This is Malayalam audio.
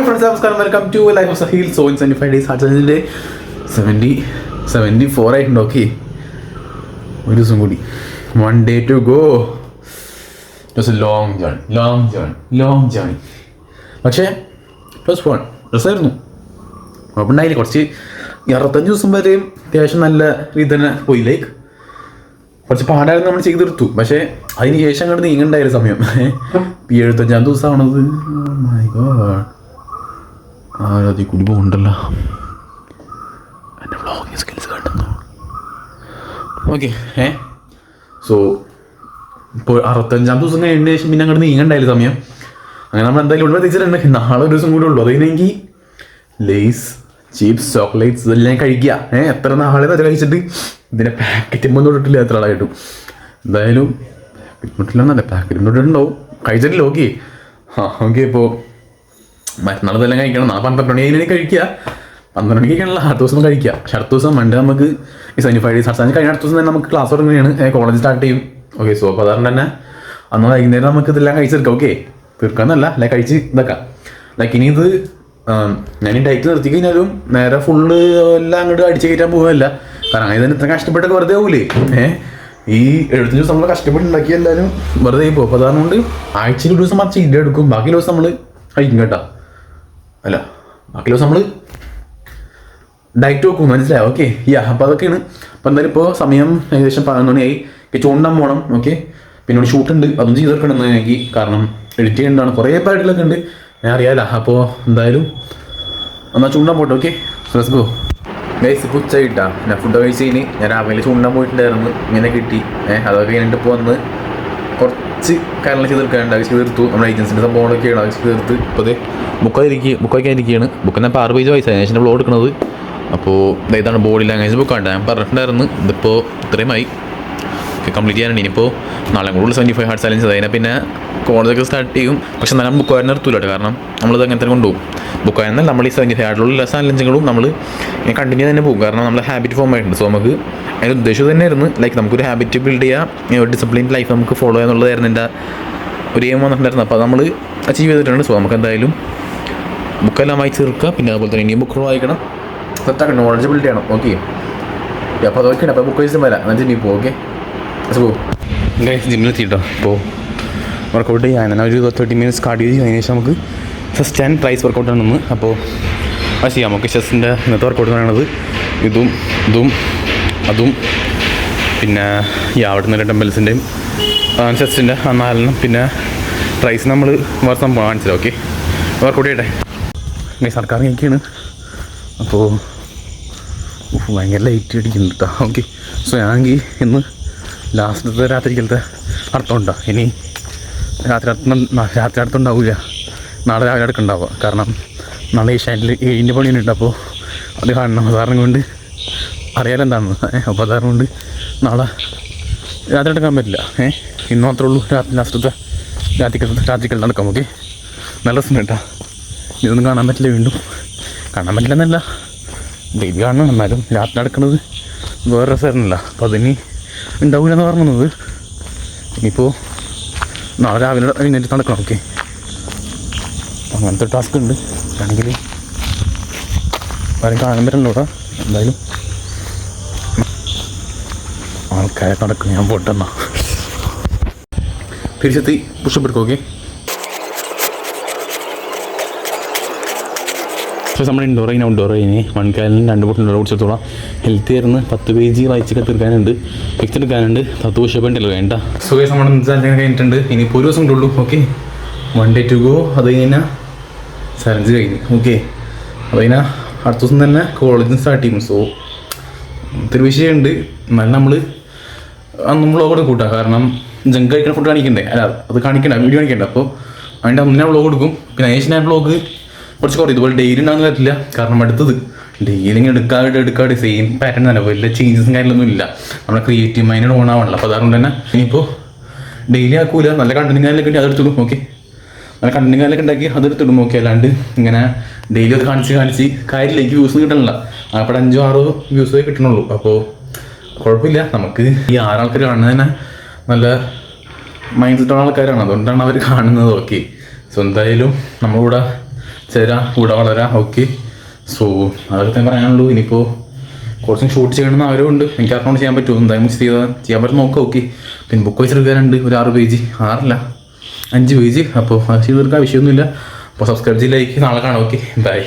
friends, namaskaram. Welcome to Life of Sahil. So in 75 days hard challenge 74 ആയിട്ടുണ്ട്. ഓക്കെ, ഒരു ദിവസം കൂടി, 1 day to go. It was a long journey. പക്ഷേ പ്ലസ് 1 രസമായിരുന്നു. കുഴപ്പമുണ്ടായില്ല. കുറച്ച് 65 ദിവസം വരെയും അത്യാവശ്യം നല്ല രീതി തന്നെ പോയി. ലൈക്ക് കുറച്ച് പാടായിരുന്നു, നമ്മൾ ചെയ്ത് തീർത്തു. പക്ഷേ അതിന് ശേഷം അങ്ങോട്ട് നീങ്ങണ്ടായിരുന്നു സമയം. 75 ദിവസമാണത്. ആരതി കുടി പോകുന്നുണ്ടല്ലോ. എൻ്റെ വ്ളോഗിങ് സ്കിൽസ് കണ്ടെന്നു. ഓക്കെ, സോ ഇപ്പോൾ 65 ദിവസം കഴിഞ്ഞ ശേഷം പിന്നെ അങ്ങോട്ട് നീങ്ങണ്ടായിരുന്നു സമയം. അങ്ങനെ നമ്മൾ എന്തായാലും ഉള്ള തിരിച്ചിട്ടുണ്ട്. നാളെ ഒരു ദിവസം കൂടെ ഉള്ളൂ. അതിനെങ്കിൽ ലേസ്, ചിപ്സ്, ചോക്ലേറ്റ്സ് ഇതെല്ലാം കഴിക്കുക. എത്ര നാളെ അത് കഴിച്ചിട്ട് ഇതിൻ്റെ പാക്കറ്റ് മുന്നോട്ടിട്ടില്ല. എത്ര ആളായിട്ടും എന്തായാലും മുട്ടില്ലെന്നല്ല, പാക്കറ്റ് മുന്നോട്ടുണ്ടാവും. കഴിച്ചിട്ടില്ല. Okay, okay. ഇപ്പോൾ മറ്റന്നാൾ ഇതെല്ലാം കഴിക്കണം. 12 മണി കഴിഞ്ഞാൽ കഴിക്കുക. 12 മണിക്ക് കഴിക്കണമല്ലോ, അടുത്ത ദിവസം കഴിക്കുക. പക്ഷെ അടുത്ത ദിവസം മൺഡേ നമുക്ക് ഈ 75 days ഹർത്താൽ കഴിഞ്ഞ അടുത്ത ദിവസം തന്നെ നമുക്ക് ക്ലാസ് തുടങ്ങുകയാണ്. കോളേജ് സ്റ്റാർട്ട് ചെയ്യും. ഓക്കെ, സോ അപ്പോൾ അതുകൊണ്ട് തന്നെ അന്ന് വൈകുന്നേരം നമുക്ക് ഇതെല്ലാം കഴിച്ചെടുക്കാം. ഓക്കെ, തീർക്കാന്നല്ല, അല്ലെ കഴിച്ച് ഇതാക്കാം. ലൈക്ക് ഇനി ഇത് ഞാൻ ഈ ഡയറ്റ് നിർത്തി കഴിഞ്ഞാലും നേരെ ഫുള്ള് എല്ലാം അങ്ങോട്ട് അടിച്ച് കയറ്റാൻ പോകുകയല്ല. കാരണം അങ്ങനെ തന്നെ ഇത്ര കഷ്ടപ്പെട്ടൊക്കെ വെറുതെ ആവൂലേ. ഈ 75 ദിവസം നമ്മൾ കഷ്ടപ്പെട്ടുണ്ടാക്കി എല്ലാവരും വെറുതെ പോകും. അപ്പോൾ അതുകൊണ്ട് ആഴ്ചയിൽ ഒരു ദിവസം മറിച്ച് ഇല്ല എടുക്കും. ബാക്കി ദിവസം നമ്മൾ കഴിക്കും കേട്ടോ. അല്ല, ബാക്കി ദിവസം നമ്മൾ ഡയറ്റ് വെക്കും. മനസ്സിലാവും? ഓക്കെ, അപ്പോൾ അതൊക്കെയാണ്. അപ്പോൾ എന്തായാലും ഇപ്പോൾ സമയം ഏകദേശം 11 മണിയായി. ചൂണ്ടാൻ പോകണം. ഓക്കെ, പിന്നെ ഒരു ഷൂട്ടുണ്ട്, അതും ചെയ്ത് തീർക്കണം എനിക്ക്. കാരണം എഡിറ്റ് ചെയ്യേണ്ടതാണ്, കുറേ പാട്ടുകളൊക്കെ ഉണ്ട്, ഞാൻ അറിയാമല്ല. അപ്പോൾ എന്തായാലും എന്നാൽ ചൂണ്ടാൻ പോട്ടെ. Okay, let's go. ഗൈസ്, ഇപ്പോൾ ഉച്ച കിട്ടാം. ഞാൻ ഫുഡ് കഴിച്ച് കഴിഞ്ഞ് ഞാൻ രാവിലെ ചൂണ്ടാൻ പോയിട്ടുണ്ടായിരുന്നു. ഇങ്ങനെ കിട്ടി. അതൊക്കെ കഴിഞ്ഞിട്ട് ഇപ്പോൾ വന്ന് കുറച്ച് കാര്യങ്ങൾ ചെയ്ത് തീർക്കാനുണ്ട്. അത് ചെയ്ത് തീർത്തു. നമ്മുടെ ഏജൻസിൻ്റെ സംഭവങ്ങളൊക്കെയാണ് അത് ചെയ്ത് തീർത്ത്. ഇപ്പോൾ അതേ ബുക്കൊക്കെ ഇരിക്കുകയാണ്. ബുക്ക് ഞാൻ 6 പേജ് വായിച്ചാണ് ഞാൻ ബ്ലോഗ് എടുക്കുന്നത്. അപ്പോൾ ഇതാണ് ബോഡി ലാംഗ്വേജ് ബുക്കാണ്. ഞാൻ പറഞ്ഞിട്ടുണ്ടായിരുന്നു. ഇതിപ്പോൾ ഇത്രയുമായി കംപ്ലീറ്റ് ചെയ്യാനുണ്ട്. ഇനിയിപ്പോൾ നാളെ കൂടെ 75 ഹാർഡ് ചാലഞ്ച് അതിനെ പിന്നെ കോളേജൊക്കെ സ്റ്റാർട്ട് ചെയ്യും. പക്ഷെ എന്നാലും ബുക്ക് വായന നിർത്തൂല. കാരണം നമ്മളിത് അങ്ങനെ തന്നെ കൊണ്ടുപോകും. ബുക്ക് വായന നമ്മൾ ഈ 75 ഹാർഡിലുള്ള ചാലഞ്ചുകളും നമ്മൾ കണ്ടിന്യൂ തന്നെ പോകും. കാരണം നമ്മൾ ഹാബിറ്റ് ഫോം ആയിട്ടുണ്ട്. സോ നമുക്ക് അതിൻ്റെ ഉദ്ദേശം തന്നെയായിരുന്നു ലൈക്ക് നമുക്കൊരു ഹാബിറ്റ് ബിൽഡ് ചെയ്യുക, ഒരു ഡിസിപ്ലിൻ ലൈഫ് നമുക്ക് ഫോളോ ചെയ്യുക എന്നുള്ളതായിരുന്നു എൻ്റെ ഒരു എയിം വന്നിട്ടുണ്ടായിരുന്നു. അപ്പോൾ നമ്മൾ അച്ചീവ് ചെയ്തിട്ടുണ്ട്. സോ നമുക്ക് എന്തായാലും ബുക്കെല്ലാം വായിച്ച് തീർക്കുക. പിന്നെ അതുപോലെ തന്നെ ഇനിയും ബുക്കുകൾ വായിക്കണം, സെറ്റാക്കണം, നോളജ് ബിൽഡ് ചെയ്യണം. ഓക്കെ, അപ്പോൾ അതൊക്കെയാണ്. അപ്പോൾ ബുക്ക് വൈസും വരാം. എന്നാൽ ജിമ്മിൽ പോകും. ഓക്കെ, ജിമ്മിലെത്തിയിട്ടോ. ഇപ്പോൾ വർക്കൗട്ട് ചെയ്യാൻ ഒരു 30 minutes കാർഡിയോ ചെയ്ത് അതിന് ശേഷം നമുക്ക് ഫസ്റ്റ് ആൻഡ് ട്രൈസ് വർക്കൗട്ടാണ് ഒന്ന്. അപ്പോൾ അത് ചെയ്യാം. നമുക്ക് ചെസ്സിൻ്റെ ഇന്നത്തെ വർക്കൗട്ട് എന്ന് പറയുന്നത് അതും പിന്നെ ഈ അവിടെ നിന്ന് ഡംബൽസിൻ്റെയും ചെസ്റ്റിൻ്റെ 4 പിന്നെ ട്രൈസ് നമ്മൾ വേറെ സംഭവം കാണിച്ചില്ല. ഓക്കെ, വർക്കൗട്ട് ചെയ്യട്ടെ. സർക്കാർ കഴിക്കുകയാണ്. അപ്പോൾ ഭയങ്കര ലൈറ്റ് അടിക്കുന്നുണ്ട് കേട്ടോ. ഓക്കെ, സോ ഞാനെങ്കിൽ ഇന്ന് ലാസ്റ്റത്തെ രാത്രിക്കലത്തെ അർത്ഥം ഉണ്ടോ? ഇനി രാത്രി അർത്ഥം ഉണ്ടാവില്ല, നാളെ രാവിലെ അടുക്കുണ്ടാവുക. കാരണം നാളെ ഏഷ്യാനിൽ 7 പണിയുണ്ട്. അപ്പോൾ അത് കാണണം. സാറിനെ കൊണ്ട് അറിയാലോ എന്താണെന്ന്. അപ്പോൾ അതാരണം കൊണ്ട് നാളെ രാത്രി എടുക്കാൻ പറ്റില്ല. ഇന്ന് മാത്രമേ ഉള്ളൂ ലാസ്റ്റത്തെ രാത്രിക്കൽ നടക്കാം. ഓക്കെ, നല്ല രസം കേട്ടോ. ഇതൊന്നും കാണാൻ പറ്റില്ല, വീണ്ടും കാണാൻ പറ്റില്ലെന്നല്ല, ഡെയിലി കാണണം. എന്നാലും രാത്രി നടക്കുന്നത് വേറെ രസമായിരുന്നില്ല. അപ്പോൾ അതിന് ഉണ്ടാവില്ലെന്ന് പറഞ്ഞത്. ഇനിയിപ്പോൾ നാളെ രാവിലെ എഴുന്നേറ്റ് നടക്കണം. ഓക്കെ, അങ്ങനത്തെ ടാസ്ക് ഉണ്ട്. ആണെങ്കിൽ ആരും കാണാൻ പറ്റണല്ലോ ഇവിടെ. എന്തായാലും ആൾക്കാരെ നടക്കും. ഞാൻ പോട്ടെന്നാ തിരിച്ചെത്തി പുഷപ്പ് എടുക്കും. ഓക്കെ, പക്ഷേ നമ്മൾ ഇൻഡോർ കഴിഞ്ഞാൽ ഔട്ട്ഡോർ കഴിഞ്ഞ് 1 കാലിന് 2 ബോട്ടിൽ കുടിച്ചെടുത്തോളാം. ഹെൽത്തി ആയിരുന്നു. 10 പേജ് വായിച്ചൊക്കെ തീർക്കാനുണ്ട്, ഫിക്സ് എടുക്കാനുണ്ട്. 10 പുഷപ്പ് ഉണ്ടല്ലോ വേണ്ട. സുഖം നമ്മൾ കഴിഞ്ഞിട്ടുണ്ട്. ഇനിയിപ്പോൾ ഒരു ദിവസം കൊണ്ടുള്ളൂ. Okay, 1 day to go. അത് കഴിഞ്ഞാൽ ചലഞ്ച് കഴിഞ്ഞ്. ഓക്കെ, അത് കഴിഞ്ഞാൽ അടുത്ത ദിവസം തന്നെ കോളേജിൽ സ്റ്റാർട്ട് ചെയ്യും. സോ ഒത്തിരി വിഷയമുണ്ട്. എന്നാലും നമ്മൾ അന്ന് വ്ളോഗ് കൂട്ടാം. കാരണം ജങ്ക് കഴിക്കുന്ന ഫുഡ് കാണിക്കണ്ടേ? അല്ല, അത് കാണിക്കണ്ട, വീഡിയോ കാണിക്കണ്ട. അപ്പോൾ അതിൻ്റെ അന്ന് ഞാൻ വ്ളോഗ് കൊടുക്കും. പിന്നെ അതിന് ഞാൻ വ്ളോഗ് കുറച്ച് കുറയും. ഇതുപോലെ ഡെയിലി ഉണ്ടാകുന്ന പറ്റില്ല. കാരണം അടുത്തത് ഡെയിലി ഇങ്ങനെ എടുക്കാതെ സെയിം പാറ്റേൺ തന്നെ, വലിയ ചേഞ്ചസും കാര്യങ്ങളൊന്നും ഇല്ല. നമ്മുടെ ക്രിയേറ്റീവ് മൈൻഡ് ഓൺ ആവണല്ലോ. അപ്പോൾ അതുകൊണ്ട് തന്നെ ഇനിയിപ്പോൾ ഡെയിലി ആക്കൂല. നല്ല കണ്ടന്റ് കാര്യങ്ങളൊക്കെ ഉണ്ടെങ്കിൽ അതെടുത്തിടും. ഓക്കെ, നല്ല കണ്ടന്റ് കാര്യങ്ങളൊക്കെ ഉണ്ടാക്കി അതെടുത്തിടും. ഓക്കെ, അല്ലാണ്ട് ഇങ്ങനെ ഡെയിലി അത് കാണിച്ച് കാര്യമില്ല. വ്യൂസ് കിട്ടണില്ല. അപ്പോൾ 5-6 വ്യൂസേ കിട്ടണുള്ളൂ. അപ്പോൾ കുഴപ്പമില്ല. നമുക്ക് ഈ 6 ആൾക്കാർ കാണുന്നത് തന്നെ നല്ല മൈൻഡ് സെറ്റുള്ള ആൾക്കാരാണ്. അതുകൊണ്ടാണ് അവർ കാണുന്നത്. ഓക്കെ, സോ എന്തായാലും നമ്മളിവിടെ ചേരാ കൂടെ വളരാം. ഓക്കെ, സോ അതൊക്കെ പറയാനുള്ളൂ. ഇനിയിപ്പോൾ കുറച്ചും ഷൂട്ട് ചെയ്യണമെന്ന് ആഗ്രഹമുണ്ട്. എനിക്ക് അറിഞ്ഞുകൊണ്ട് ചെയ്യാൻ പറ്റുമോ, എന്തായാലും ചെയ്യാൻ പറ്റും നോക്കാം. ഓക്കെ, പിന്നെ ബുക്ക് വെച്ചെടുക്കാനുണ്ട് ഒരു 6 പേജ്, 5 പേജ്. അപ്പോൾ അത് ചെയ്ത് തീർക്കാൻ വിഷയമൊന്നുമില്ല. അപ്പോൾ സബ്സ്ക്രൈബ് ചെയ്ത് ലൈക്ക്, നാളെ കാണാം. Okay, by.